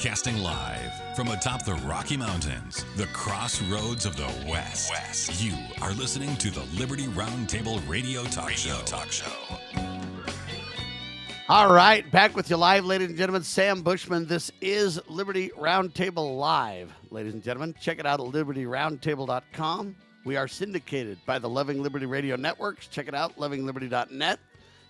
Broadcasting live from atop the Rocky Mountains, the crossroads of the West. You are listening to the Liberty RoundTable Radio Talk Show. All right, back with you live, ladies and gentlemen. Sam Bushman. This is Liberty RoundTable Live, ladies and gentlemen. Check it out at libertyroundtable.com. We are syndicated by the Loving Liberty Radio Networks. Check it out, lovingliberty.net.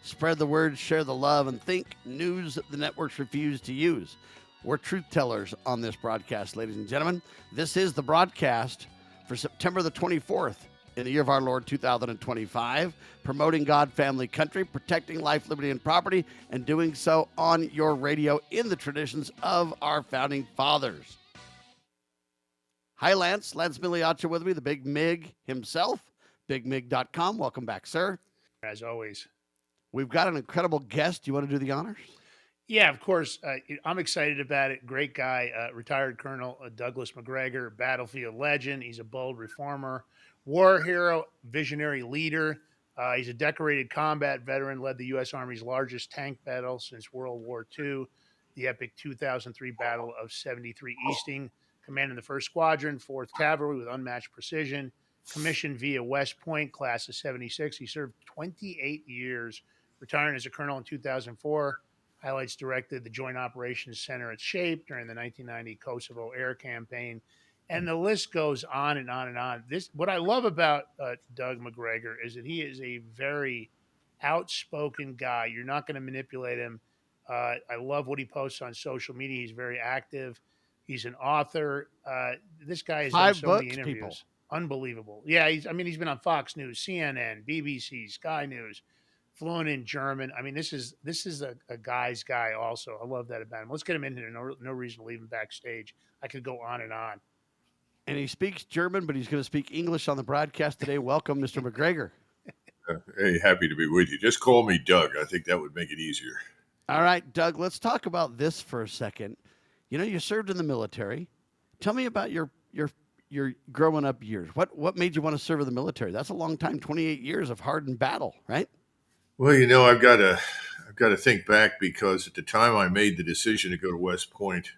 Spread the word, share the love, and think news the networks refuse to use. We're truth tellers on this broadcast, ladies and gentlemen. This is the broadcast for September the 24th in the year of our Lord 2025, promoting God, family, country, protecting life, liberty, and property, and doing so on your radio in the traditions of our founding fathers. Hi, Lance Migliaccio with me, the Big Mig himself, bigmig.com. Welcome back, sir. As always. We've got an incredible guest. You want to do the honors? Yeah, of course. I'm excited about it. Great guy, retired Colonel Douglas Macgregor, battlefield legend. He's a bold reformer, war hero, visionary leader. He's a decorated combat veteran, led the U.S. Army's largest tank battle since World War II, the epic 2003 Battle of 73 Easting, commanding the 1st Squadron, 4th Cavalry with unmatched precision, commissioned via West Point, class of 76. He served 28 years, retiring as a colonel in 2004. Highlights directed the Joint Operations Center at SHAPE during the 1990 Kosovo air campaign. And the list goes on and on and on. What I love about Doug Macgregor is that he is a very outspoken guy. You're not going to manipulate him. I love what he posts on social media. He's very active. He's an author. This guy has done so many interviews. People. Unbelievable. Yeah, he's been on Fox News, CNN, BBC, Sky News, fluent in German. I mean, this is a guy's guy also. I love that about him. Let's get him in here. No reason to leave him backstage. I could go on and on. And he speaks German, but he's going to speak English on the broadcast today. Welcome, Mr. Macgregor. Hey, happy to be with you. Just call me Doug. I think that would make it easier. All right, Doug, let's talk about this for a second. You know, you served in the military. Tell me about your growing up years. What made you want to serve in the military? That's a long time, 28 years of hardened battle, right? Well, you know, I've got to think back, because at the time I made the decision to go to West Point,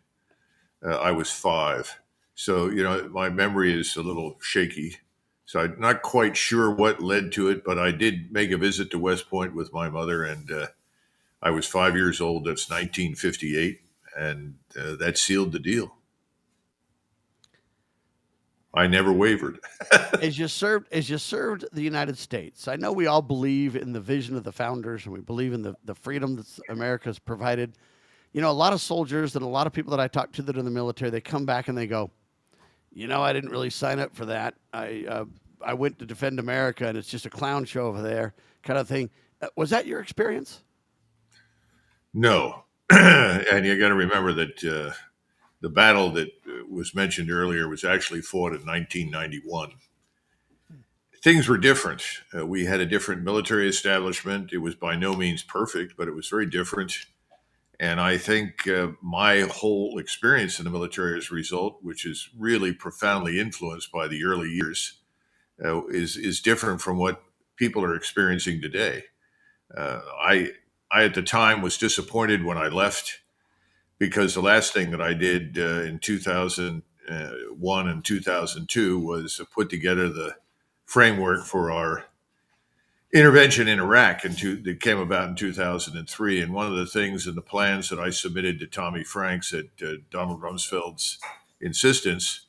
I was 5. So, you know, my memory is a little shaky. So I'm not quite sure what led to it, but I did make a visit to West Point with my mother, and I was 5 years old. That's 1958, and that sealed the deal. I never wavered. As you served the United States, I know we all believe in the vision of the founders, and we believe in the freedom that America's provided. You know, a lot of soldiers and a lot of people that I talk to that are in the military, they come back and they go, you know, I didn't really sign up for that. I went to defend America, and it's just a clown show over there, kind of thing. Was that your experience? No. And you got to remember that the battle that was mentioned earlier was actually fought in 1991. Things were different. We had a different military establishment. It was by no means perfect, but it was very different. And I think my whole experience in the military as a result, which is really profoundly influenced by the early years, is different from what people are experiencing today. I at the time was disappointed when I left, because the last thing that I did in 2001 and 2002 was put together the framework for our intervention in Iraq that came about in 2003. And one of the things in the plans that I submitted to Tommy Franks at Donald Rumsfeld's insistence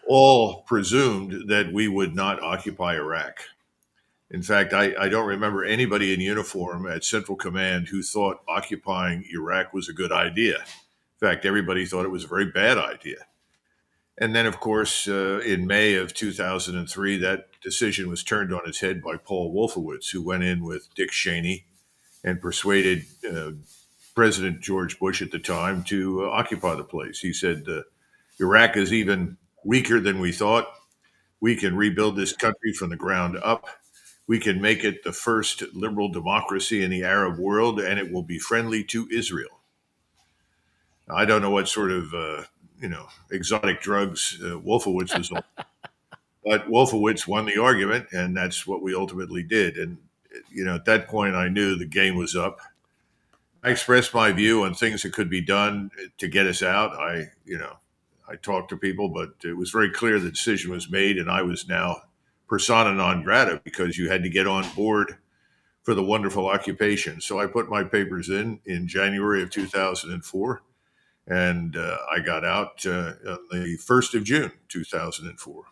all presumed that we would not occupy Iraq. In fact, I don't remember anybody in uniform at Central Command who thought occupying Iraq was a good idea. In fact, everybody thought it was a very bad idea. And then, of course, in May of 2003, that decision was turned on its head by Paul Wolfowitz, who went in with Dick Cheney and persuaded President George Bush at the time to occupy the place. He said, Iraq is even weaker than we thought. We can rebuild this country from the ground up. We can make it the first liberal democracy in the Arab world, and it will be friendly to Israel. I don't know what sort of exotic drugs Wolfowitz was on. But Wolfowitz won the argument, and that's what we ultimately did. And, at that point, I knew the game was up. I expressed my view on things that could be done to get us out. I talked to people, but it was very clear the decision was made, and I was now persona non grata because you had to get on board for the wonderful occupation. So I put my papers in January of 2004, and I got out on the 1st of June, 2004.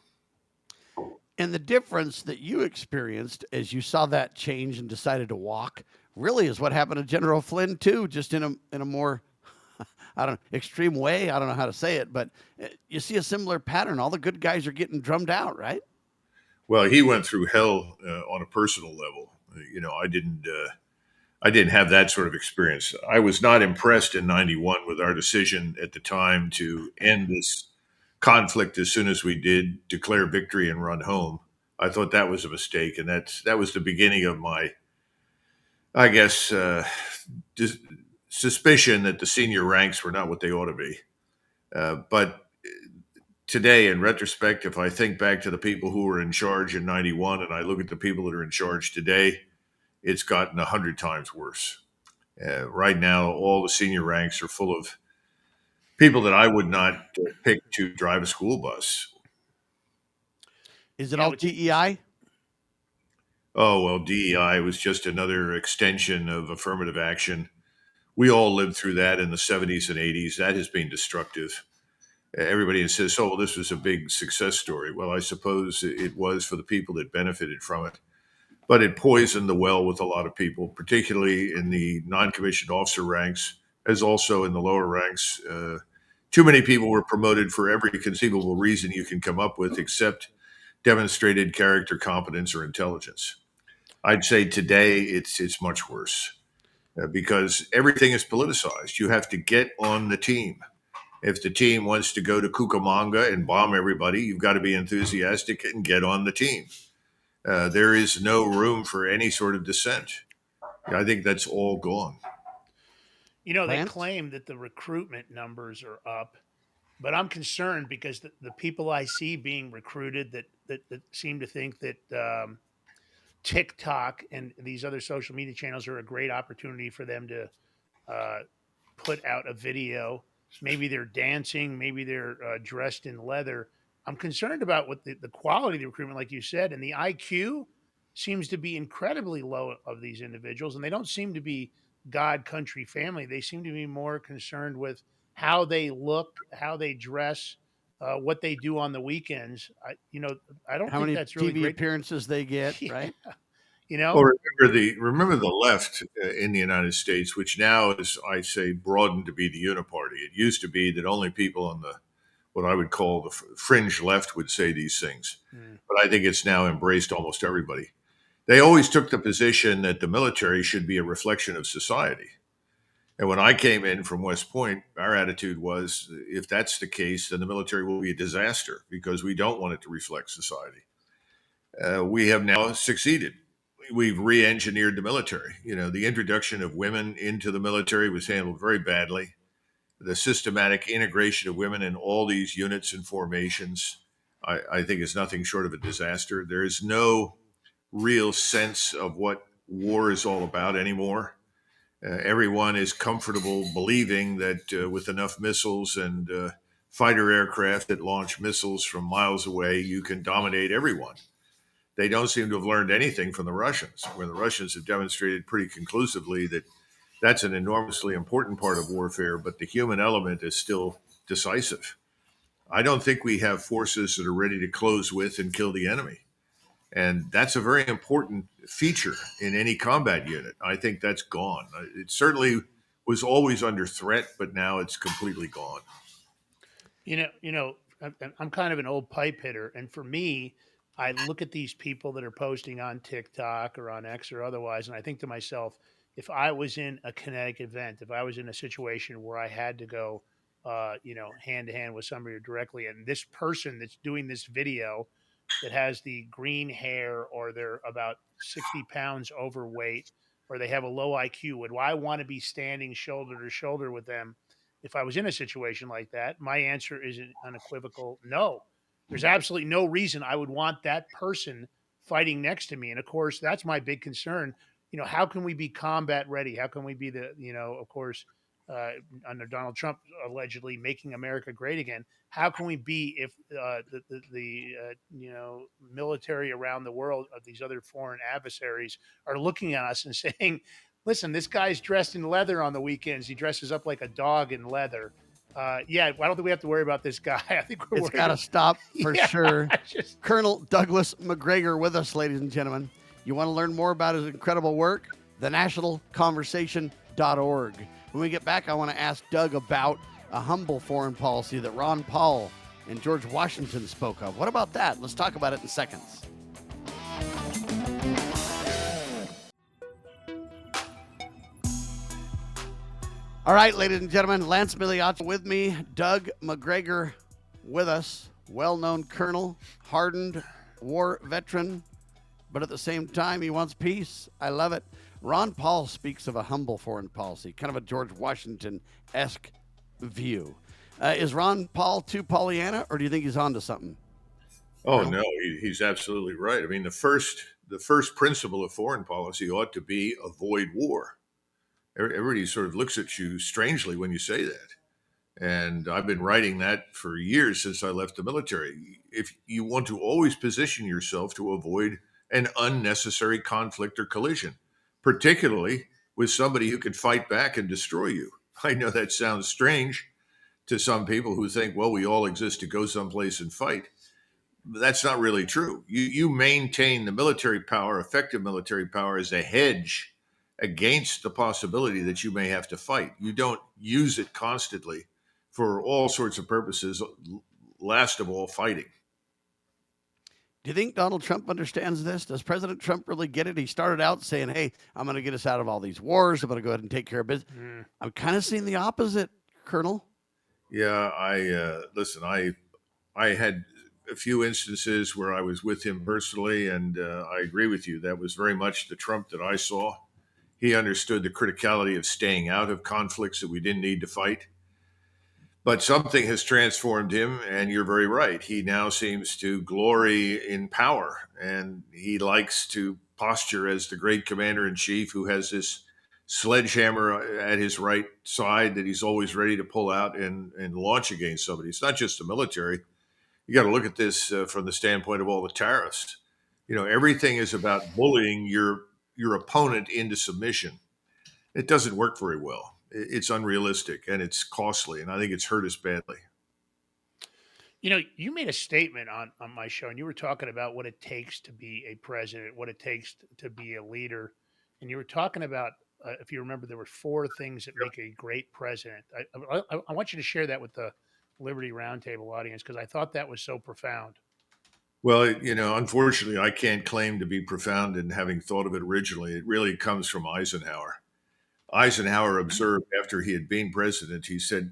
And the difference that you experienced as you saw that change and decided to walk really is what happened to General Flynn too, just in a more I don't know, extreme way. I don't know how to say it, but you see a similar pattern. All the good guys are getting drummed out, right? Well, he went through hell on a personal level. I didn't have that sort of experience. I was not impressed in '91 with our decision at the time to end this conflict as soon as we did, declare victory, and run home. I thought that was a mistake, and that was the beginning of my, I guess, dis- suspicion that the senior ranks were not what they ought to be. But today, in retrospect, if I think back to the people who were in charge in '91, and I look at the people that are in charge today, it's gotten 100 times worse. Right now, all the senior ranks are full of people that I would not pick to drive a school bus. Is it Yeah, all it's DEI? Oh, well, DEI was just another extension of affirmative action. We all lived through that in the 70s and 80s. That has been destructive. Everybody says, oh, well, this was a big success story. Well, I suppose it was for the people that benefited from it. But it poisoned the well with a lot of people, particularly in the non-commissioned officer ranks, as also in the lower ranks. Too many people were promoted for every conceivable reason you can come up with, except demonstrated character competence or intelligence. I'd say today it's much worse because everything is politicized. You have to get on the team. If the team wants to go to Cucamonga and bomb everybody, you've got to be enthusiastic and get on the team. There is no room for any sort of dissent. I think that's all gone. They Lance? claim that the recruitment numbers are up, but I'm concerned because the people I see being recruited that seem to think that TikTok and these other social media channels are a great opportunity for them to uh, put out a video. Maybe they're dancing, maybe they're dressed in leather. I'm concerned about what the quality of the recruitment, like you said, and the IQ seems to be incredibly low of these individuals, and they don't seem to be God, country, family. They seem to be more concerned with how they look, how they dress, what they do on the weekends. I don't How think many that's really TV great. appearances they get, Yeah, right? you Well, know, remember the left in the United States, which now is, I say, broadened to be the uniparty. It used to be that only people on the what I would call the fringe left would say these things, Mm. but I think it's now embraced almost everybody. They always took the position that the military should be a reflection of society. And when I came in from West Point, our attitude was if that's the case, then the military will be a disaster because we don't want it to reflect society. We have now succeeded. We've re engineered the military. The introduction of women into the military was handled very badly. The systematic integration of women in all these units and formations, I think, is nothing short of a disaster. There is no real sense of what war is all about anymore. Everyone is comfortable believing that with enough missiles and fighter aircraft that launch missiles from miles away, you can dominate everyone. They don't seem to have learned anything from the Russians, where the Russians have demonstrated pretty conclusively that that's an enormously important part of warfare, but the human element is still decisive. I don't think we have forces that are ready to close with and kill the enemy. And that's a very important feature in any combat unit. I think that's gone. It certainly was always under threat, but now it's completely gone. I'm kind of an old pipe hitter, and for me, I look at these people that are posting on TikTok or on X or otherwise, and I think to myself, if I was in a kinetic event, if I was in a situation where I had to go, hand to hand with somebody directly, and this person that's doing this video that has the green hair or they're about 60 pounds overweight or they have a low IQ, would I want to be standing shoulder to shoulder with them if I was in a situation like that? My answer is an unequivocal no. There's absolutely no reason I would want that person fighting next to me. And of course, that's my big concern. how can we be combat ready? How can we be of course, under Donald Trump allegedly making America great again? How can we be if the military around the world of these other foreign adversaries are looking at us and saying, "Listen, this guy's dressed in leather on the weekends. He dresses up like a dog in leather. Yeah, I don't think we have to worry about this guy. I think we're It's worried got to about, stop for yeah, sure. just Colonel Douglas Macgregor with us, ladies and gentlemen. You want to learn more about his incredible work? thenationalconversation.org. When we get back, I want to ask Doug about a humble foreign policy that Ron Paul and George Washington spoke of. What about that? Let's talk about it in seconds. All right, ladies and gentlemen, Lance Migliaccio with me, Doug Macgregor with us, well-known colonel, hardened war veteran, but at the same time, he wants peace. I love it. Ron Paul speaks of a humble foreign policy, kind of a George Washington-esque view. Is Ron Paul too Pollyanna, or do you think he's onto something? Oh, no, he's absolutely right. I mean, the first principle of foreign policy ought to be avoid war. Everybody sort of looks at you strangely when you say that. And I've been writing that for years since I left the military. If you want to always position yourself to avoid an unnecessary conflict or collision, particularly with somebody who can fight back and destroy you. I know that sounds strange to some people who think, well, we all exist to go someplace and fight. But that's not really true. You maintain the military power, effective military power, as a hedge against the possibility that you may have to fight. You don't use it constantly for all sorts of purposes, last of all, fighting. Do you think Donald Trump understands this? Does President Trump really get it? He started out saying, hey, I'm going to get us out of all these wars. I'm going to go ahead and take care of business. I'm kind of seeing the opposite, Colonel. Yeah, listen, I had a few instances where I was with him personally, and I agree with you. That was very much the Trump that I saw. He understood the criticality of staying out of conflicts that we didn't need to fight. But something has transformed him, and you're very right. He now seems to glory in power, and he likes to posture as the great commander-in-chief who has this sledgehammer at his right side that he's always ready to pull out and launch against somebody. It's not just the military. You got to look at this from the standpoint of all the tariffs. Everything is about bullying your opponent into submission. It doesn't work very well. It's unrealistic and it's costly, and I think it's hurt us badly. You made a statement on my show, and you were talking about what it takes to be a president, what it takes to be a leader, and you were talking about, if you remember, there were 4 things that make a great president. I want you to share that with the Liberty Roundtable audience because I thought that was so profound. Well, unfortunately, I can't claim to be profound in having thought of it originally. It really comes from Eisenhower. Eisenhower observed after he had been president, he said,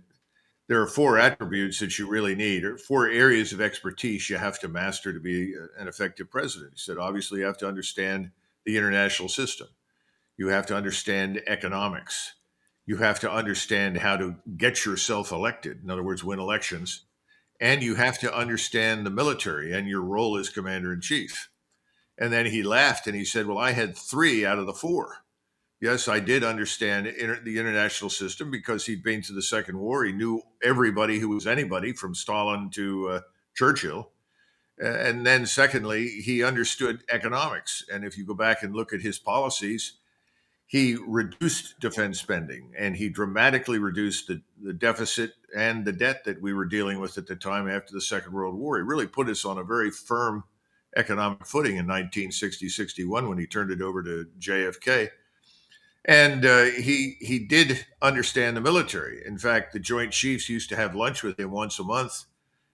there are 4 attributes that you really need, or 4 areas of expertise you have to master to be an effective president. He said, obviously, you have to understand the international system. You have to understand economics. You have to understand how to get yourself elected. In other words, win elections. And you have to understand the military and your role as commander in chief. And then he laughed and he said, well, I had 3 out of the 4. Yes, I did understand the international system because he'd been to the Second War. He knew everybody who was anybody from Stalin to Churchill. And then secondly, he understood economics. And if you go back and look at his policies, he reduced defense spending and he dramatically reduced the deficit and the debt that we were dealing with at the time after the Second World War. He really put us on a very firm economic footing in 1960-61 when he turned it over to JFK. And he did understand the military. In fact, the Joint Chiefs used to have lunch with him once a month,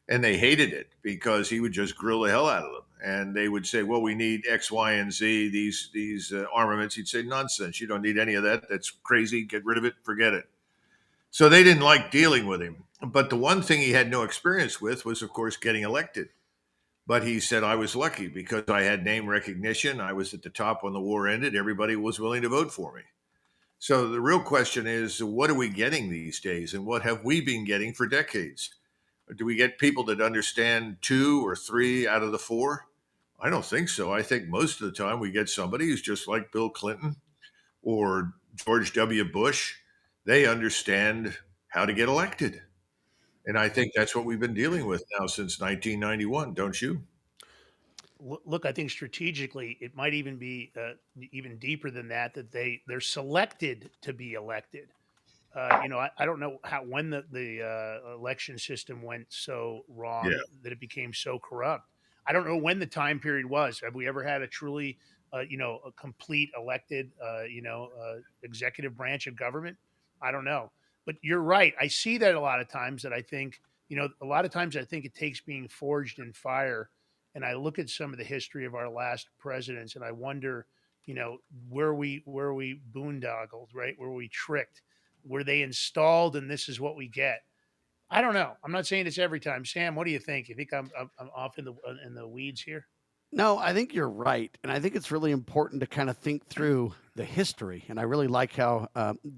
and they hated it because he would just grill the hell out of them. And they would say, well, we need X, Y, and Z, these armaments. He'd say, nonsense. You don't need any of that. That's crazy. Get rid of it. Forget it. So they didn't like dealing with him. But the one thing he had no experience with was, of course, getting elected. But he said, I was lucky because I had name recognition. I was at the top when the war ended. Everybody was willing to vote for me. So the real question is, what are we getting these days? And what have we been getting for decades? Do we get people that understand 2 or 3 out of the 4? I don't think so. I think most of the time we get somebody who's just like Bill Clinton, or George W. Bush, they understand how to get elected. And I think that's what we've been dealing with now since 1991, don't you? Look, I think strategically it might even be even deeper than that. That they're selected to be elected. I don't know when the election system went so Yeah. wrong that it became so corrupt. I don't know when the time period was. Have we ever had a truly, a complete elected, executive branch of government? I don't know. But you're right. I see that a lot of times that I think, a lot of times I think it takes being forged in fire. And I look at some of the history of our last presidents and I wonder, where we boondoggled, right? Where we tricked, were they installed and this is what we get? I don't know. I'm not saying it's every time. Sam, what do you think? You think I'm off in the weeds here? No, I think you're right. And I think it's really important to kind of think through the history. And I really like how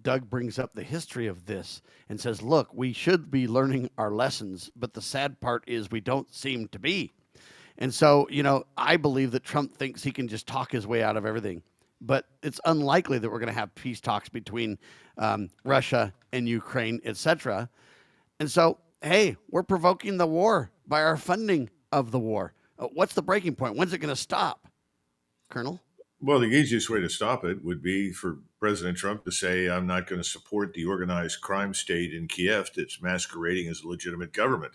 Doug brings up the history of this and says, look, we should be learning our lessons, but the sad part is we don't seem to be. And so, I believe that Trump thinks he can just talk his way out of everything. But it's unlikely that we're going to have peace talks between Russia and Ukraine, etc. And so, hey, we're provoking the war by our funding of the war. What's the breaking point? When's it going to stop, Colonel? Well, the easiest way to stop it would be for President Trump to say, I'm not going to support the organized crime state in Kiev that's masquerading as a legitimate government.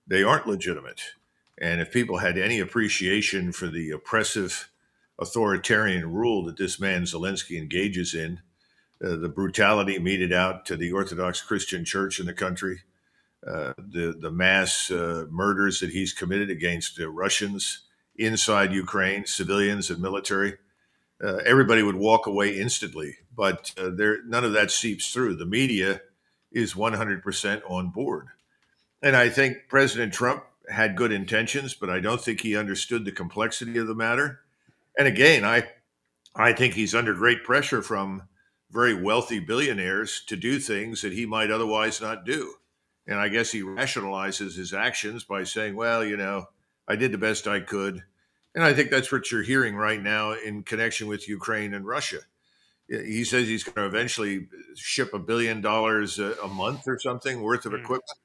They aren't legitimate. And if people had any appreciation for the oppressive authoritarian rule that this man Zelensky engages in, the brutality meted out to the Orthodox Christian Church in the country, the mass murders that he's committed against Russians inside Ukraine, civilians and military, everybody would walk away instantly. But none of that seeps through. The media is 100% on board. And I think President Trump had good intentions, but I don't think he understood the complexity of the matter. And again, I think he's under great pressure from very wealthy billionaires to do things that he might otherwise not do. And I guess he rationalizes his actions by saying, well, I did the best I could. And I think that's what you're hearing right now in connection with Ukraine and Russia. He says he's going to eventually ship $1 billion a month or something worth of Mm. equipment.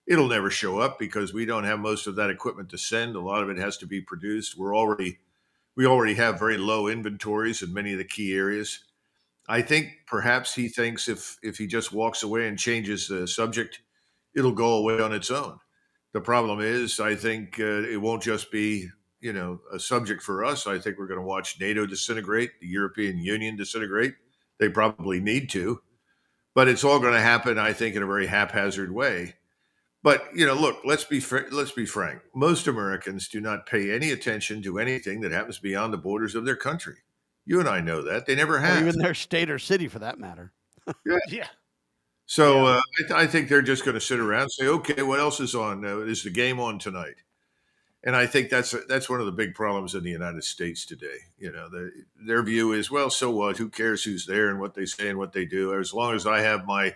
It'll never show up because we don't have most of that equipment to send. A lot of it has to be produced. We already have very low inventories in many of the key areas. I think perhaps he thinks if he just walks away and changes the subject, it'll go away on its own. The problem is, I think it won't just be a subject for us. I think we're going to watch NATO disintegrate, the European Union disintegrate. They probably need to, but it's all going to happen, I think, in a very haphazard way. But look, let's be frank. Most Americans do not pay any attention to anything that happens beyond the borders of their country. You and I know that they never Or have. even their state or city for that matter. Yeah. Yeah. So Yeah. I think they're just going to sit around and say, "Okay, what else is on? Is the game on tonight?" And I think that's one of the big problems in the United States today. Their view is, well, so what? Who cares who's there and what they say and what they do? As long as I have my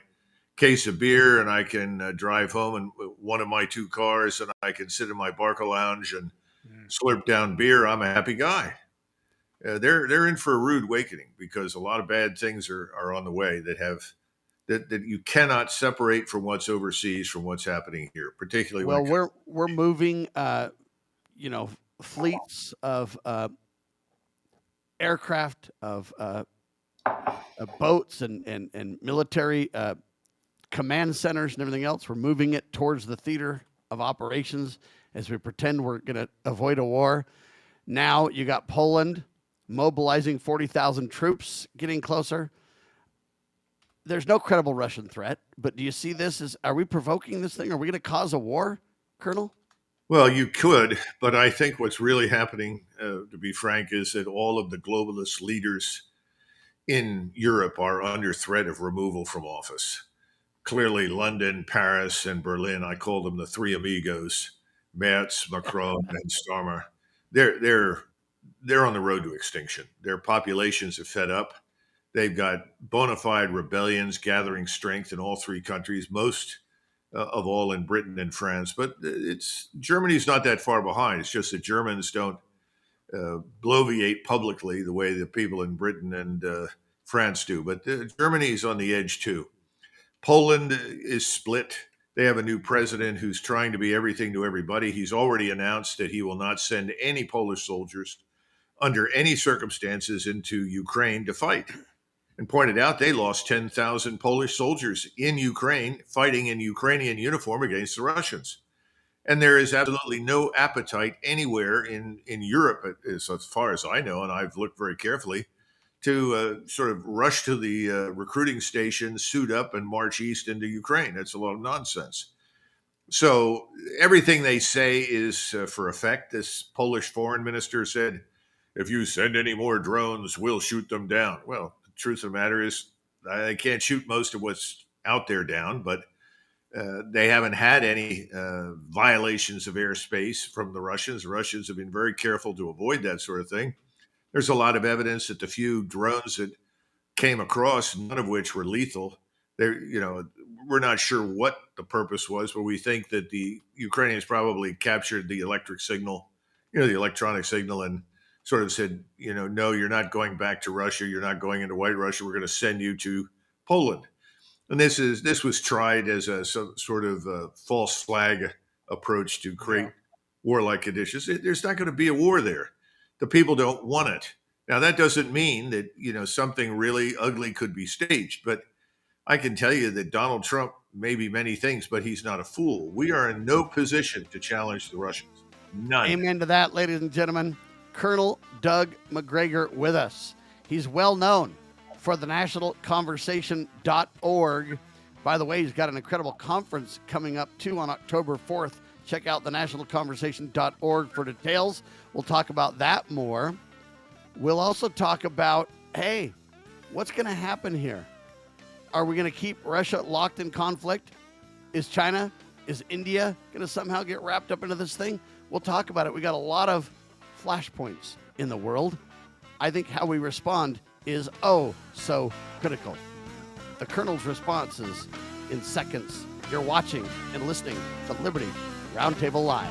case of beer and I can drive home in one of my two cars and I can sit in my Barca lounge and Mm. slurp down beer, I'm a happy guy. They're in for a rude awakening because a lot of bad things are on the way that you cannot separate from what's overseas from what's happening here, particularly when Well, it comes. we're moving, fleets of aircraft, of boats, and military command centers and everything else. We're moving it towards the theater of operations as we pretend we're going to avoid a war. Now you got Poland mobilizing 40,000 troops, getting closer. There's no credible Russian threat, but do you see this are we provoking this thing? Are we going to cause a war, Colonel? Well, you could, but I think what's really happening, to be frank, is that all of the globalist leaders in Europe are under threat of removal from office. Clearly, London, Paris, and Berlin, I call them the three amigos, Merz, Macron, and Starmer. They're on the road to extinction. Their populations are fed up. They've got bona fide rebellions gathering strength in all three countries, most of all in Britain and France. But Germany's not that far behind. It's just that Germans don't bloviate publicly the way the people in Britain and France do, but Germany is on the edge too. Poland is split. They have a new president who's trying to be everything to everybody. He's already announced that he will not send any Polish soldiers under any circumstances into Ukraine to fight, and pointed out they lost 10,000 Polish soldiers in Ukraine fighting in Ukrainian uniform against the Russians. And there is absolutely no appetite anywhere in Europe, as far as I know, and I've looked very carefully, to sort of rush to the recruiting station, suit up, and march east into Ukraine. That's a lot of nonsense. So everything they say is for effect. This Polish foreign minister said, if you send any more drones, we'll shoot them down. Well, the truth of the matter is, I can't shoot most of what's out there down, but they haven't had any violations of airspace from the Russians. The Russians have been very careful to avoid that sort of thing. There's a lot of evidence that the few drones that came across, none of which were lethal, we're not sure what the purpose was, but we think that the Ukrainians probably captured the electric signal, the electronic signal, and sort of said, no, you're not going back to Russia. You're not going into White Russia. We're going to send you to Poland. And this was tried as a sort of a false flag approach to create warlike conditions. There's not going to be a war there. The people don't want it. Now, that doesn't mean that, something really ugly could be staged, but I can tell you that Donald Trump may be many things, but he's not a fool. We are in no position to challenge the Russians. None. Amen to that, ladies and gentlemen. Colonel Doug Macgregor with us. He's well known for the nationalconversation.org. By the way, he's got an incredible conference coming up too on October 4th. Check out the nationalconversation.org for details. We'll talk about that more. We'll also talk about, hey, what's going to happen here? Are we going to keep Russia locked in conflict? Is China, is India going to somehow get wrapped up into this thing? We'll talk about it. We got a lot of flashpoints in the world. I think how we respond is so critical. The Colonel's responses in seconds. You're watching and listening to Liberty Roundtable Live.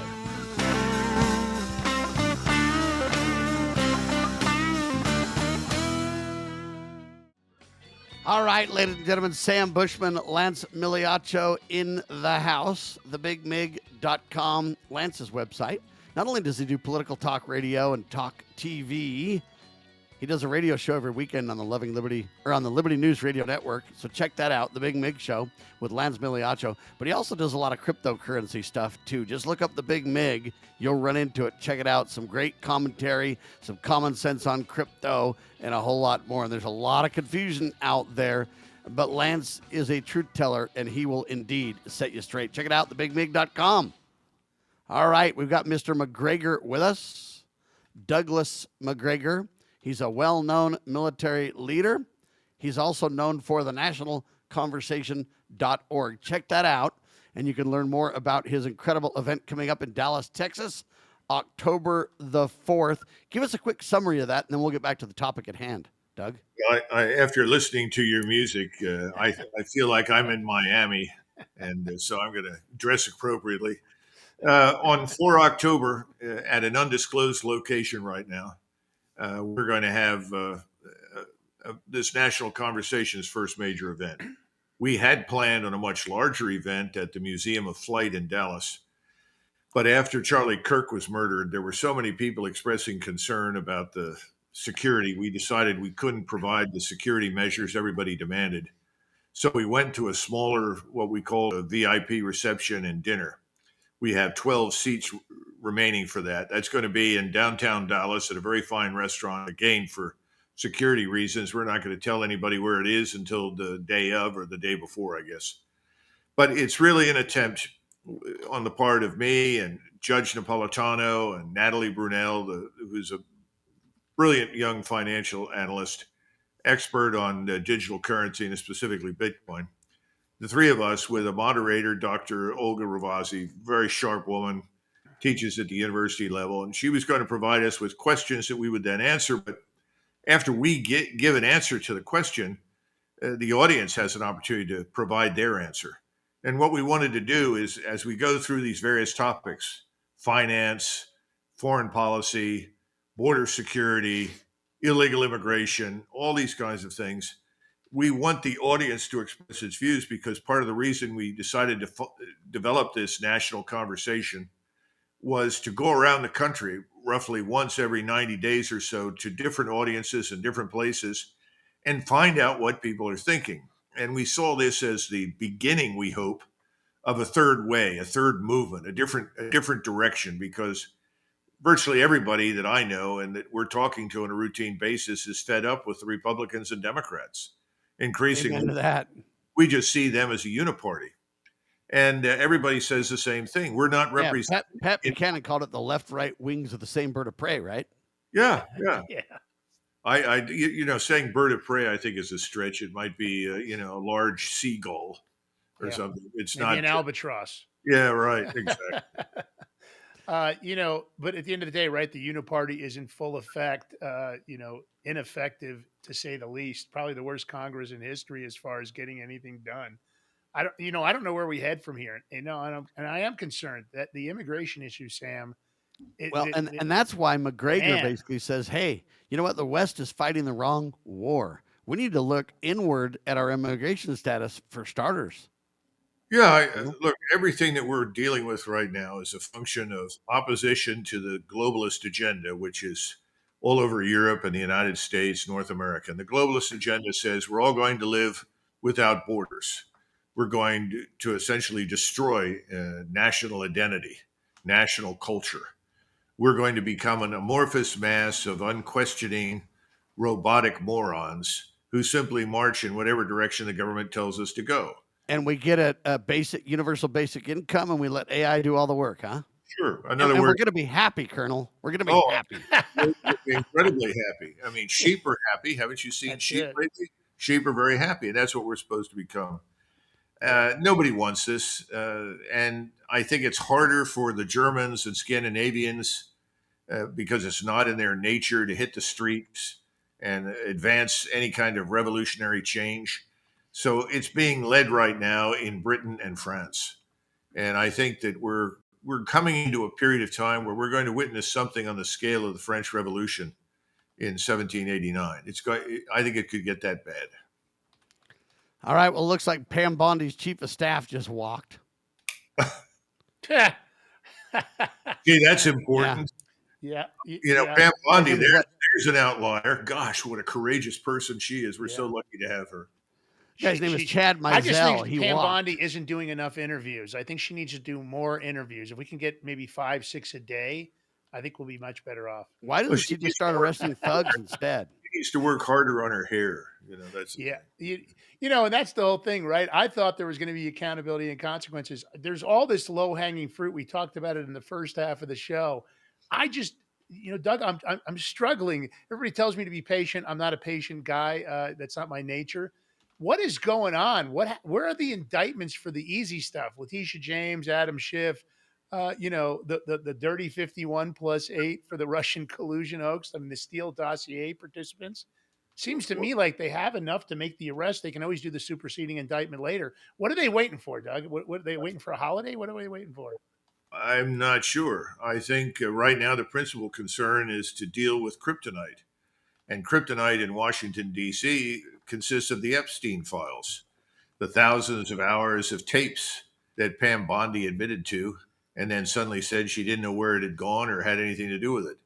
All right, ladies and gentlemen, Sam Bushman, Lance Migliaccio in the house, thebigmig.com, Lance's website. Not only does he do political talk radio and talk TV, he does a radio show every weekend on the Liberty News Radio Network. So check that out, The Big Mig Show with Lance Migliaccio. But he also does a lot of cryptocurrency stuff too. Just look up The Big Mig. You'll run into it. Check it out. Some great commentary, some common sense on crypto, and a whole lot more. And there's a lot of confusion out there. But Lance is a truth teller, and he will indeed set you straight. Check it out, thebigmig.com. All right, we've got Mr. Macgregor with us, Douglas Macgregor. He's a well-known military leader. He's also known for the nationalconversation.org. Check that out, and you can learn more about his incredible event coming up in Dallas, Texas, October the 4th. Give us a quick summary of that, and then we'll get back to the topic at hand. Doug? After listening to your music, I feel like I'm in Miami, and so I'm going to dress appropriately. On 4 October, at an undisclosed location right now, we're going to have this National Conversation's first major event. We had planned on a much larger event at the Museum of Flight in Dallas. But after Charlie Kirk was murdered, there were so many people expressing concern about the security, we decided we couldn't provide the security measures everybody demanded. So we went to a smaller, what we call a VIP reception and dinner. We have 12 seats remaining for that. That's going to be in downtown Dallas at a very fine restaurant. Again, for security reasons, we're not going to tell anybody where it is until the day of or the day before, I guess. But it's really an attempt on the part of me and Judge Napolitano and Natalie Brunel, who's a brilliant young financial analyst, expert on digital currency and specifically Bitcoin. The three of us with a moderator, Dr. Olga Ravazzi, very sharp woman, teaches at the university level, and she was going to provide us with questions that we would then answer. But after we give an answer to the question, the audience has an opportunity to provide their answer. And what we wanted to do is, as we go through these various topics, finance, foreign policy, border security, illegal immigration, all these kinds of things. We want the audience to express its views because part of the reason we decided to develop this national conversation was to go around the country roughly once every 90 days or so to different audiences in different places and find out what people are thinking. And we saw this as the beginning, we hope, of a third way, a third movement, a different direction, because virtually everybody that I know and that we're talking to on a routine basis is fed up with the Republicans and Democrats. Amen Increasingly, to that. we just see them as a uniparty. And everybody says the same thing. We're not Yeah, representing. Pat Buchanan called it the left-right wings of the same bird of prey, right? Yeah, yeah. Yeah. Saying bird of prey, I think is a stretch. It might be, a large seagull or Yeah. something. It's Maybe not. an albatross. Yeah, right. Exactly. But at the end of the day, right, the uniparty is in full effect, ineffective to say the least. Probably the worst Congress in history as far as getting anything done. I don't know where we head from here. And I am concerned that the immigration issue, Sam. Well, and that's why Macgregor Man. basically says, hey, you know what? The West is fighting the wrong war. We need to look inward at our immigration status for starters. Yeah, look, everything that we're dealing with right now is a function of opposition to the globalist agenda, which is all over Europe and the United States, North America. And the globalist agenda says we're all going to live without borders. We're going to essentially destroy national identity, national culture. We're going to become an amorphous mass of unquestioning robotic morons who simply march in whatever direction the government tells us to go. And we get a basic, universal basic income, and we let AI do all the work, huh? Sure. In And other we're words, going to be happy, Colonel. We're going to be happy. we'll be incredibly happy. I mean, sheep are happy. Haven't you seen That's sheep it. lately? Sheep are very happy, and that's what we're supposed to become. Nobody wants this, and I think it's harder for the Germans and Scandinavians because it's not in their nature to hit the streets and advance any kind of revolutionary change. So it's being led right now in Britain and France, and I think that we're coming into a period of time where we're going to witness something on the scale of the French Revolution in 1789. I think it could get that bad. All right. Well, it looks like Pam Bondi's chief of staff just walked. See, that's important. Yeah. Pam Bondi, And there's an outlier. Gosh, what a courageous person she is. We're so lucky to have her. Guy's name is Chad I just Mizell. think He Pam walked. Bondi isn't doing enough interviews. I think she needs to do more interviews. If we can get maybe 5, 6 a day, I think we'll be much better off. Why doesn't she just start arresting thugs instead? She needs to work harder on her hair. That's Yeah. And that's the whole thing, right? I thought there was going to be accountability and consequences. There's all this low hanging fruit. We talked about it in the first half of the show. I just, Doug, I'm struggling. Everybody tells me to be patient. I'm not a patient guy. That's not my nature. What is going on? Where are the indictments for the easy stuff? Letitia James, Adam Schiff, the dirty 51+8 for the Russian collusion hoax. I mean, the Steele dossier participants. Seems to me like they have enough to make the arrest. They can always do the superseding indictment later. What are they waiting for, Doug? What are they waiting for, a holiday? What are they waiting for? I'm not sure. I think right now the principal concern is to deal with kryptonite. And kryptonite in Washington, D.C. consists of the Epstein files, the thousands of hours of tapes that Pam Bondi admitted to and then suddenly said she didn't know where it had gone or had anything to do with it.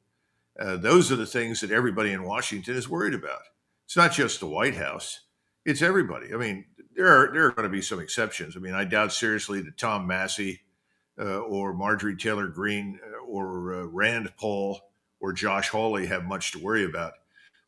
Those are the things that everybody in Washington is worried about. It's not just the White House. It's everybody. I mean, there are going to be some exceptions. I mean, I doubt seriously that Tom Massey or Marjorie Taylor Greene or Rand Paul or Josh Hawley have much to worry about.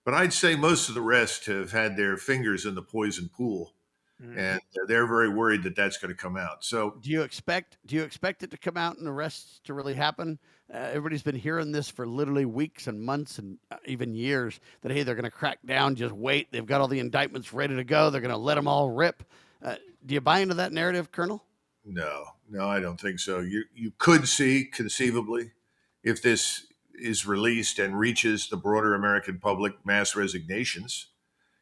But I'd say most of the rest have had their fingers in the poison pool, and they're very worried that that's going to come out. So, do you expect it to come out and arrests to really happen? Everybody's been hearing this for literally weeks and months and even years. That hey, they're going to crack down. Just wait. They've got all the indictments ready to go. They're going to let them all rip. Do you buy into that narrative, Colonel? No, I don't think so. You could see conceivably if this is released and reaches the broader American public mass resignations.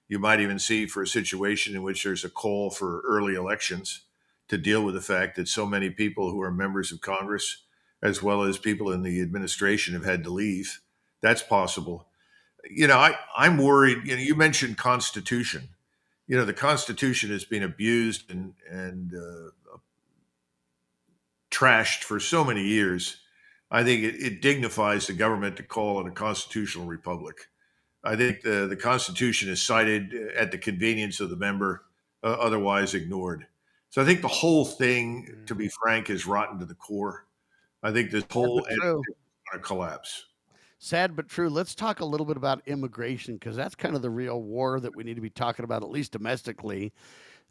You might even see for a situation in which there's a call for early elections to deal with the fact that so many people who are members of Congress, as well as people in the administration, have had to leave. That's possible. I'm worried. You mentioned Constitution. The Constitution has been abused and trashed for so many years. I think it dignifies the government to call it a constitutional republic. I think the Constitution is cited at the convenience of the member, otherwise ignored. So I think the whole thing, to be frank, is rotten to the core. I think this whole But true. entity is going to collapse. Sad but true. Let's talk a little bit about immigration because that's kind of the real war that we need to be talking about, at least domestically.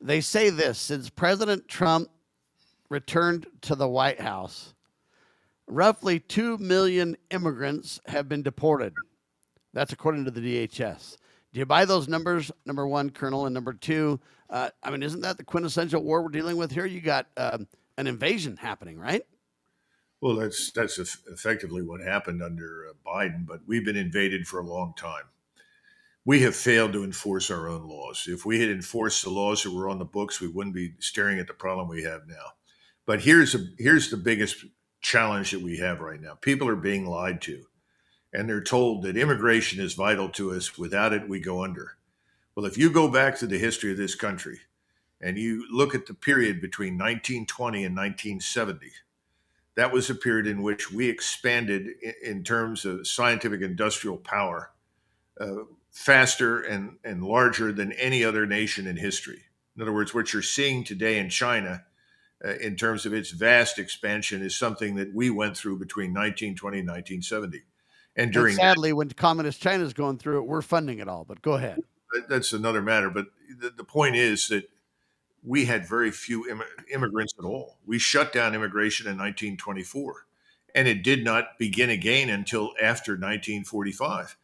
They say this since President Trump returned to the White House, roughly 2 million immigrants have been deported. That's according to the DHS. Do you buy those numbers? Number one, Colonel, and number two, isn't that the quintessential war we're dealing with here? You got an invasion happening, right? Well, that's effectively what happened under Biden, but we've been invaded for a long time. We have failed to enforce our own laws. If we had enforced the laws that were on the books, we wouldn't be staring at the problem we have now. But here's the biggest challenge that we have right now. People are being lied to, and they're told that immigration is vital to us. Without it, we go under. Well, if you go back to the history of this country and you look at the period between 1920 and 1970, that was a period in which we expanded in terms of scientific industrial power faster and larger than any other nation in history. In other words, what you're seeing today in China in terms of its vast expansion is something that we went through between 1920 and 1970. And during sadly, when communist China is going through it, we're funding it all. But go ahead. That's another matter. But the point is that we had very few immigrants at all. We shut down immigration in 1924, and it did not begin again until after 1945.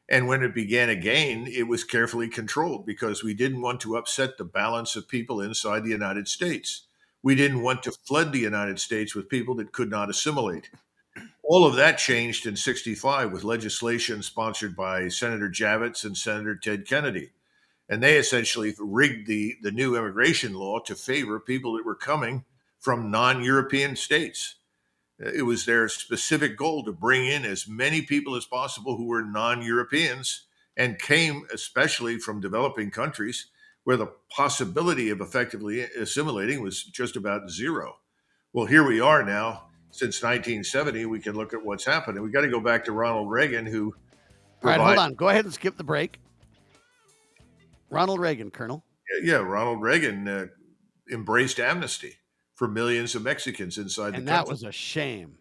And when it began again, it was carefully controlled because we didn't want to upset the balance of people inside the United States. We didn't want to flood the United States with people that could not assimilate. All of that changed in 65 with legislation sponsored by Senator Javits and Senator Ted Kennedy. And they essentially rigged the new immigration law to favor people that were coming from non-European states. It was their specific goal to bring in as many people as possible who were non-Europeans and came especially from developing countries where the possibility of effectively assimilating was just about zero. Well, here we are now. Since 1970, we can look at what's happened. And we got to go back to Ronald Reagan, who All right, hold on. Go ahead and skip the break. Ronald Reagan, Colonel. Yeah, Ronald Reagan embraced amnesty for millions of Mexicans inside the country. And that was a shame.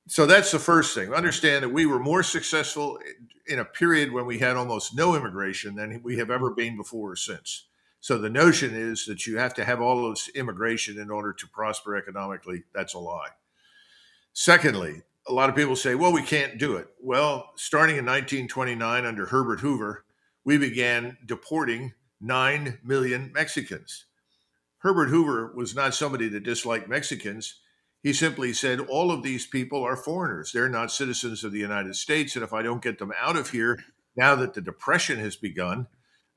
So that's the first thing. Understand that we were more successful in a period when we had almost no immigration than we have ever been before or since. So the notion is that you have to have all this immigration in order to prosper economically. That's a lie. Secondly, a lot of people say, well, we can't do it. Well, starting in 1929 under Herbert Hoover, we began deporting 9 million Mexicans. Herbert Hoover was not somebody that disliked Mexicans. He simply said, all of these people are foreigners. They're not citizens of the United States. And if I don't get them out of here, now that the Depression has begun,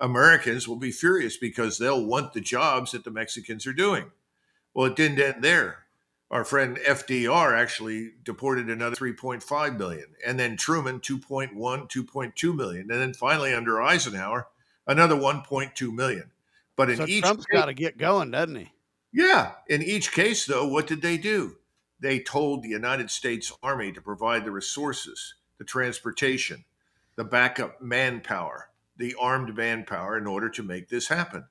Americans will be furious because they'll want the jobs that the Mexicans are doing. Well, it didn't end there. Our friend FDR actually deported another 3.5 million, and then Truman 2.1, 2.2 million, and then finally under Eisenhower another 1.2 million. But in each Trump's got to get going, doesn't he? Yeah. In each case, though, what did they do? They told the United States Army to provide the resources, the transportation, the backup manpower, the armed manpower in order to make this happen.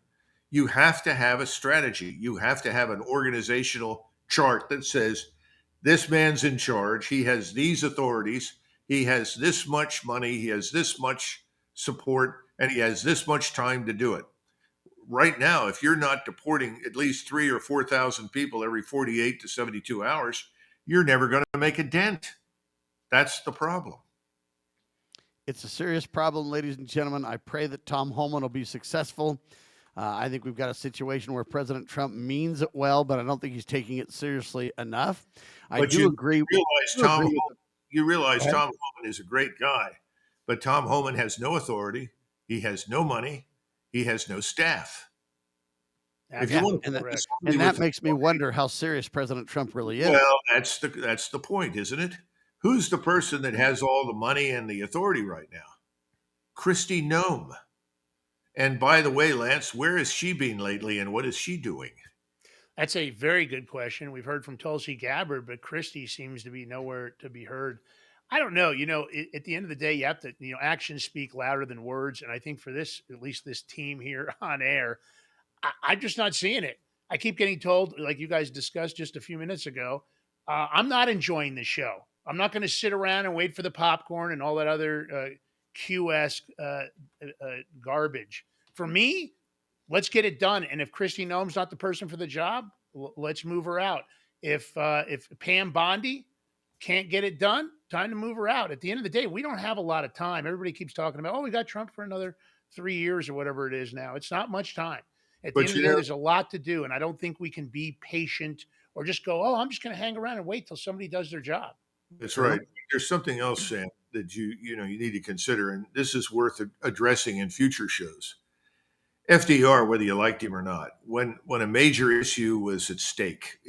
You have to have a strategy. You have to have an organizational chart that says this man's in charge. He has these authorities. He has this much money. He has this much support, and he has this much time to do it. Right now, if you're not deporting at least 3,000 or 4,000 people every 48 to 72 hours, you're never going to make a dent. That's the problem. It's a serious problem, ladies and gentlemen. I pray that Tom Homan will be successful. I think we've got a situation where President Trump means it well, but I don't think he's taking it seriously enough. I do agree. You realize Tom Homan is a great guy, but Tom Homan has no authority. He has no money. He has no staff. And that makes me wonder how serious President Trump really is. Well, that's the point, isn't it? Who's the person that has all the money and the authority right now? Kristi Noem. And by the way, Lance, where has she been lately and what is she doing? That's a very good question. We've heard from Tulsi Gabbard, but Christie seems to be nowhere to be heard. I don't know. At the end of the day, you have to, actions speak louder than words. And I think for this, at least this team here on air, I'm just not seeing it. I keep getting told, like you guys discussed just a few minutes ago, I'm not enjoying the show. I'm not going to sit around and wait for the popcorn and all that other QS garbage. For me, let's get it done. And if Kristi Noem's not the person for the job, let's move her out. If Pam Bondi can't get it done, time to move her out. At the end of the day, we don't have a lot of time. Everybody keeps talking about, we got Trump for another 3 years or whatever it is now. It's not much time. At the end of the day, there's a lot to do, and I don't think we can be patient or just go, I'm just going to hang around and wait till somebody does their job. That's right. There's something else, Sam, that you need to consider, and this is worth addressing in future shows. FDR, whether you liked him or not, when a major issue was at stake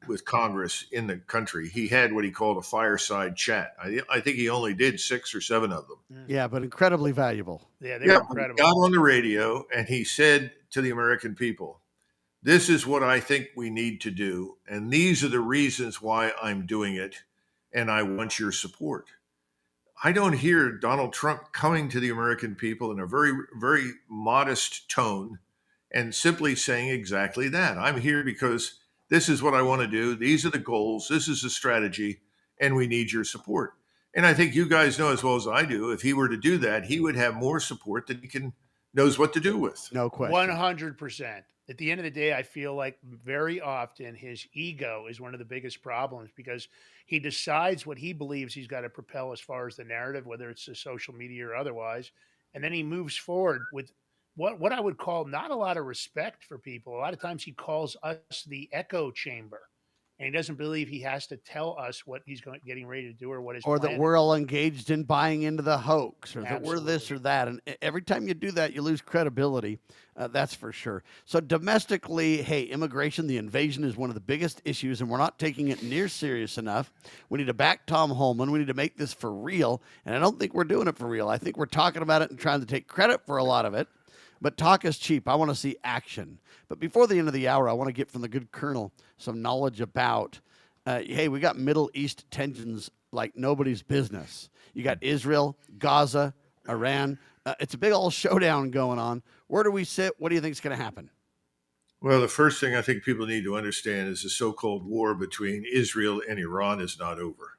with Congress in the country, he had what he called a fireside chat. I think he only did 6 or 7 of them. Yeah, but incredibly valuable. Yeah, they were incredible. He got on the radio and he said to the American people, this is what I think we need to do, and these are the reasons why I'm doing it, and I want your support. I don't hear Donald Trump coming to the American people in a very, very modest tone and simply saying exactly that. I'm here because this is what I want to do. These are the goals. This is the strategy, and we need your support. And I think you guys know as well as I do, if he were to do that, he would have more support than he knows what to do with. No question. 100%. At the end of the day, I feel like very often his ego is one of the biggest problems because he decides what he believes he's got to propel as far as the narrative, whether it's the social media or otherwise. And then he moves forward with what I would call not a lot of respect for people. A lot of times he calls us the echo chamber. And he doesn't believe he has to tell us what he's getting ready to do or what his or plan that we're all engaged in buying into the hoax, or that we're Absolutely. this or that. And every time you do that, you lose credibility. That's for sure. So domestically, hey, immigration, the invasion is one of the biggest issues, and we're not taking it near serious enough. We need to back Tom Holman. We need to make this for real. And I don't think we're doing it for real. I think we're talking about it and trying to take credit for a lot of it. But talk is cheap. I want to see action. But before the end of the hour, I want to get from the good Colonel some knowledge about, hey, we got Middle East tensions like nobody's business. You got Israel, Gaza, Iran. It's a big old showdown going on. Where do we sit? What do you think is going to happen? Well, the first thing I think people need to understand is the so-called war between Israel and Iran is not over.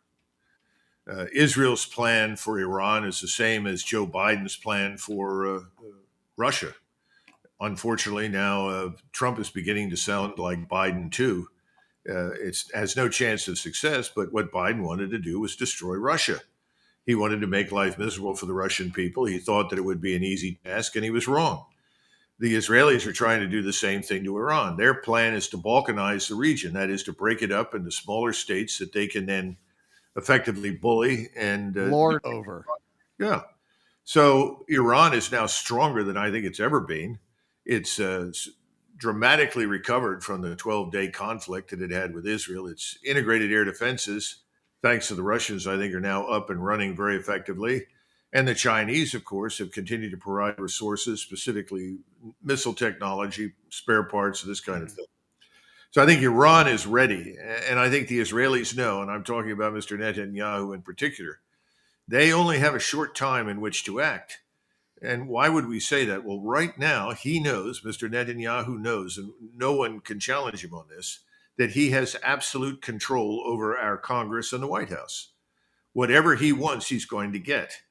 Israel's plan for Iran is the same as Joe Biden's plan for Russia. Unfortunately, now Trump is beginning to sound like Biden too. It has no chance of success, but what Biden wanted to do was destroy Russia. He wanted to make life miserable for the Russian people. He thought that it would be an easy task, and he was wrong. The Israelis are trying to do the same thing to Iran. Their plan is to balkanize the region, that is to break it up into smaller states that they can then effectively bully and lord over. Yeah. So Iran is now stronger than I think it's ever been. It's dramatically recovered from the 12-day conflict that it had with Israel. Its integrated air defenses, thanks to the Russians, I think are now up and running very effectively. And the Chinese, of course, have continued to provide resources, specifically missile technology, spare parts, this kind of thing. So I think Iran is ready. And I think the Israelis know, and I'm talking about Mr. Netanyahu in particular, they only have a short time in which to act. And why would we say that? Well, right now, he knows, Mr. Netanyahu knows, and no one can challenge him on this, that he has absolute control over our Congress and the White House. Whatever he wants, he's going to get.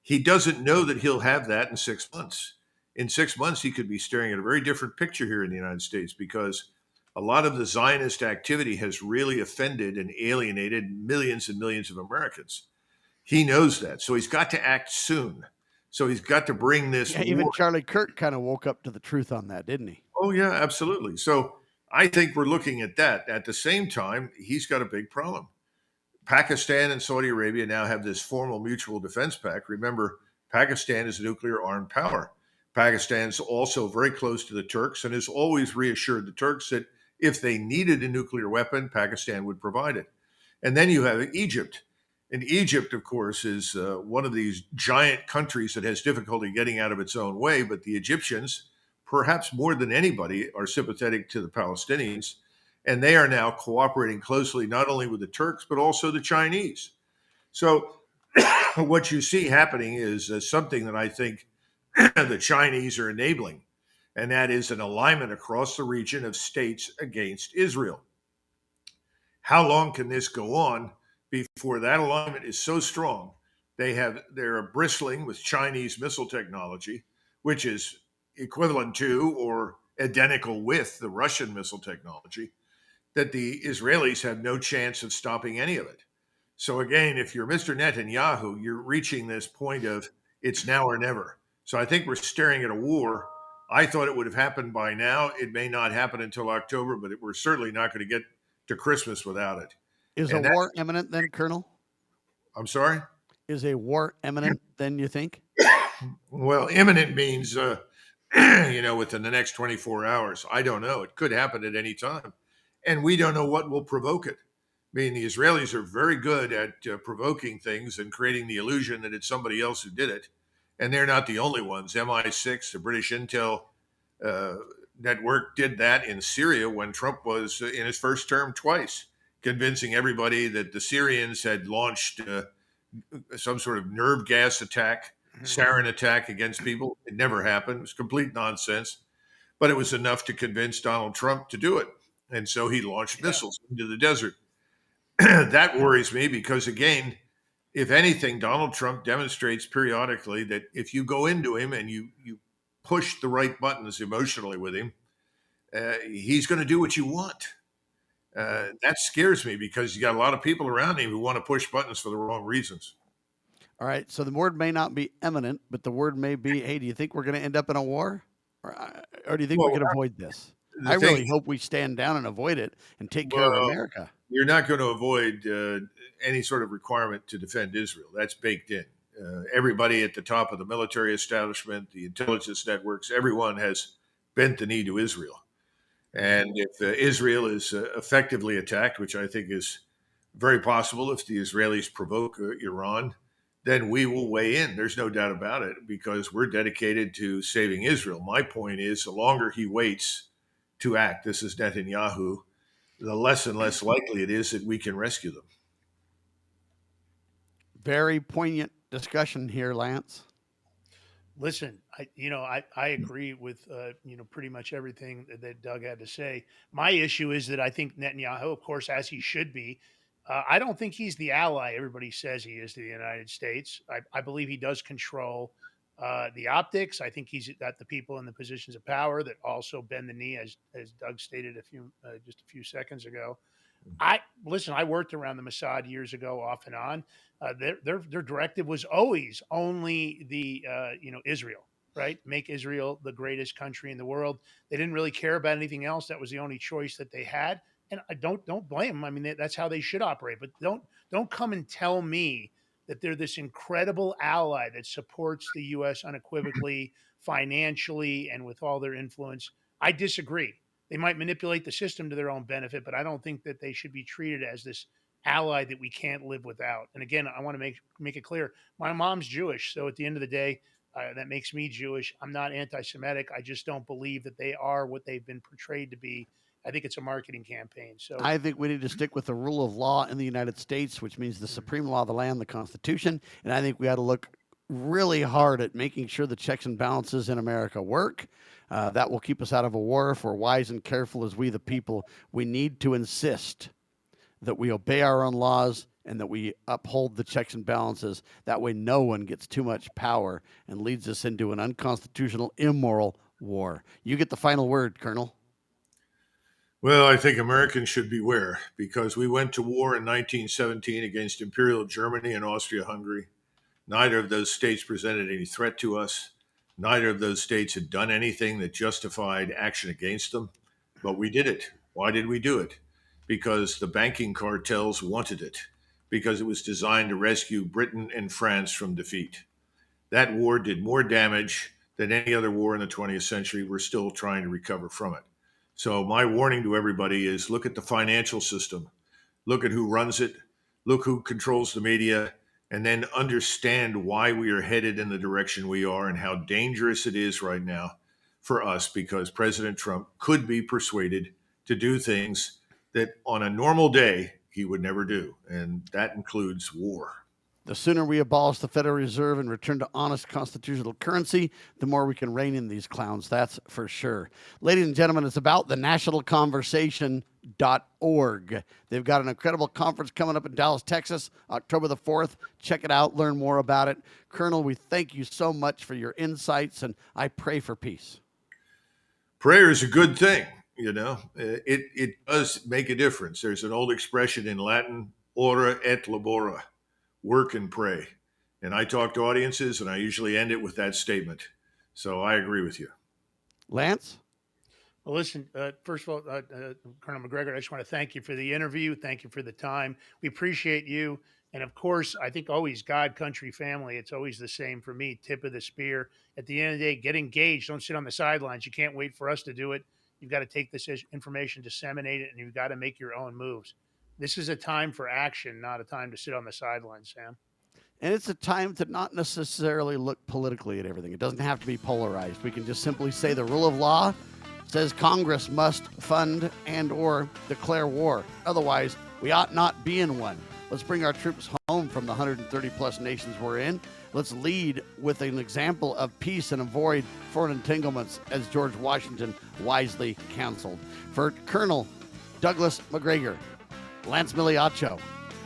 He doesn't know that he'll have that in 6 months. In 6 months, he could be staring at a very different picture here in the United States because a lot of the Zionist activity has really offended and alienated millions and millions of Americans. He knows that. So he's got to act soon. So he's got to bring this. Yeah, even Charlie Kirk kind of woke up to the truth on that, didn't he? Oh, yeah, absolutely. So I think we're looking at that. At the same time, he's got a big problem. Pakistan and Saudi Arabia now have this formal mutual defense pact. Remember, Pakistan is a nuclear armed power. Pakistan's also very close to the Turks and has always reassured the Turks that if they needed a nuclear weapon, Pakistan would provide it. And then you have Egypt. And Egypt, of course, is one of these giant countries that has difficulty getting out of its own way. But the Egyptians, perhaps more than anybody, are sympathetic to the Palestinians. And they are now cooperating closely, not only with the Turks, but also the Chinese. So what you see happening is something that I think the Chinese are enabling, and that is an alignment across the region of states against Israel. How long can this go on before that alignment is so strong they're bristling with Chinese missile technology, which is equivalent to or identical with the Russian missile technology, that the Israelis have no chance of stopping any of it. So again, if you're Mr. Netanyahu, you're reaching this point of it's now or never. So I think we're staring at a war. I thought it would have happened by now. It may not happen until October, but we're certainly not going to get to Christmas without it. Is And a war imminent then, Colonel? I'm sorry? Is a war imminent then, you think? Well, imminent means, within the next 24 hours. I don't know. It could happen at any time. And we don't know what will provoke it. I mean, the Israelis are very good at provoking things and creating the illusion that it's somebody else who did it. And they're not the only ones. MI6, the British intel network, did that in Syria when Trump was in his first term twice, convincing everybody that the Syrians had launched some sort of nerve gas attack, sarin attack against people. It never happened. It was complete nonsense. But it was enough to convince Donald Trump to do it. And so he launched missiles into the desert. That worries me because, again, if anything, Donald Trump demonstrates periodically that if you go into him and you push the right buttons emotionally with him, he's going to do what you want. That scares me because you got a lot of people around him who want to push buttons for the wrong reasons. All right. So the word may not be imminent, but the word may be, hey, do you think we're going to end up in a war? Or do you think we can avoid this? I really hope we stand down and avoid it and take care of America. You're not going to avoid any sort of requirement to defend Israel. That's baked in. Everybody at the top of the military establishment, the intelligence networks, everyone has bent the knee to Israel. And if Israel is effectively attacked, which I think is very possible if the Israelis provoke Iran, then we will weigh in. There's no doubt about it because we're dedicated to saving Israel. My point is the longer he waits to act, this is Netanyahu, the less and less likely it is that we can rescue them. Very poignant discussion here, Lance. Listen, I agree with pretty much everything that Doug had to say. My issue is that I think Netanyahu, of course, as he should be, I don't think he's the ally everybody says he is to the United States. I believe he does control the optics. I think he's got the people in the positions of power that also bend the knee, as Doug stated just a few seconds ago. I worked around the Mossad years ago, off and on. Their directive was always only the Israel, right? Make Israel the greatest country in the world. They didn't really care about anything else. That was the only choice that they had. And I don't blame them. I mean, that's how they should operate. But don't come and tell me that they're this incredible ally that supports the U.S. unequivocally, financially, and with all their influence. I disagree. They might manipulate the system to their own benefit, but I don't think that they should be treated as this ally that we can't live without. And again, I want to make it clear: my mom's Jewish, so at the end of the day, that makes me Jewish. I'm not anti-Semitic. I just don't believe that they are what they've been portrayed to be. I think it's a marketing campaign. So I think we need to stick with the rule of law in the United States, which means the supreme law of the land, the Constitution. And I think we got to look really hard at making sure the checks and balances in America work. That will keep us out of a war if we're wise and careful as we, the people. We need to insist that we obey our own laws and that we uphold the checks and balances. That way no one gets too much power and leads us into an unconstitutional, immoral war. You get the final word, Colonel. Well, I think Americans should beware because we went to war in 1917 against Imperial Germany and Austria-Hungary. Neither of those states presented any threat to us. Neither of those states had done anything that justified action against them, but we did it. Why did we do it? Because the banking cartels wanted it, because it was designed to rescue Britain and France from defeat. That war did more damage than any other war in the 20th century. We're still trying to recover from it. So my warning to everybody is look at the financial system. Look at who runs it. look who controls the media, and then understand why we are headed in the direction we are and how dangerous it is right now for us, because President Trump could be persuaded to do things that on a normal day he would never do, and that includes war. The sooner we abolish the Federal Reserve and return to honest constitutional currency, the more we can rein in these clowns. That's for sure. Ladies and gentlemen, it's about the nationalconversation.org. They've got an incredible conference coming up in Dallas, Texas, October the 4th. Check it out. Learn more about it. Colonel, we thank you so much for your insights, and I pray for peace. Prayer is a good thing. It does make a difference. There's an old expression in Latin, ora et labora. Work and pray. And I talk to audiences, and I usually end it with that statement. So I agree with you. Lance? Well, listen, first of all, Colonel Macgregor, I just want to thank you for the interview. Thank you for the time. We appreciate you. And of course, I think always God, country, family. It's always the same for me, tip of the spear. At the end of the day, get engaged. Don't sit on the sidelines. You can't wait for us to do it. You've got to take this information, disseminate it, and you've got to make your own moves. This is a time for action, not a time to sit on the sidelines, Sam. And it's a time to not necessarily look politically at everything. It doesn't have to be polarized. We can just simply say the rule of law says Congress must fund and or declare war. Otherwise, we ought not be in one. Let's bring our troops home from the 130 plus nations we're in. Let's lead with an example of peace and avoid foreign entanglements, as George Washington wisely counseled. For Colonel Douglas Macgregor, Lance Migliaccio,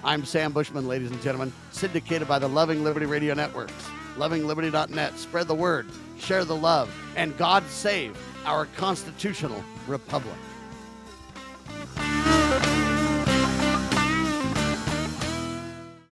I'm Sam Bushman, ladies and gentlemen, syndicated by the Loving Liberty Radio Networks, lovingliberty.net. Spread the word, share the love, and God save our constitutional republic.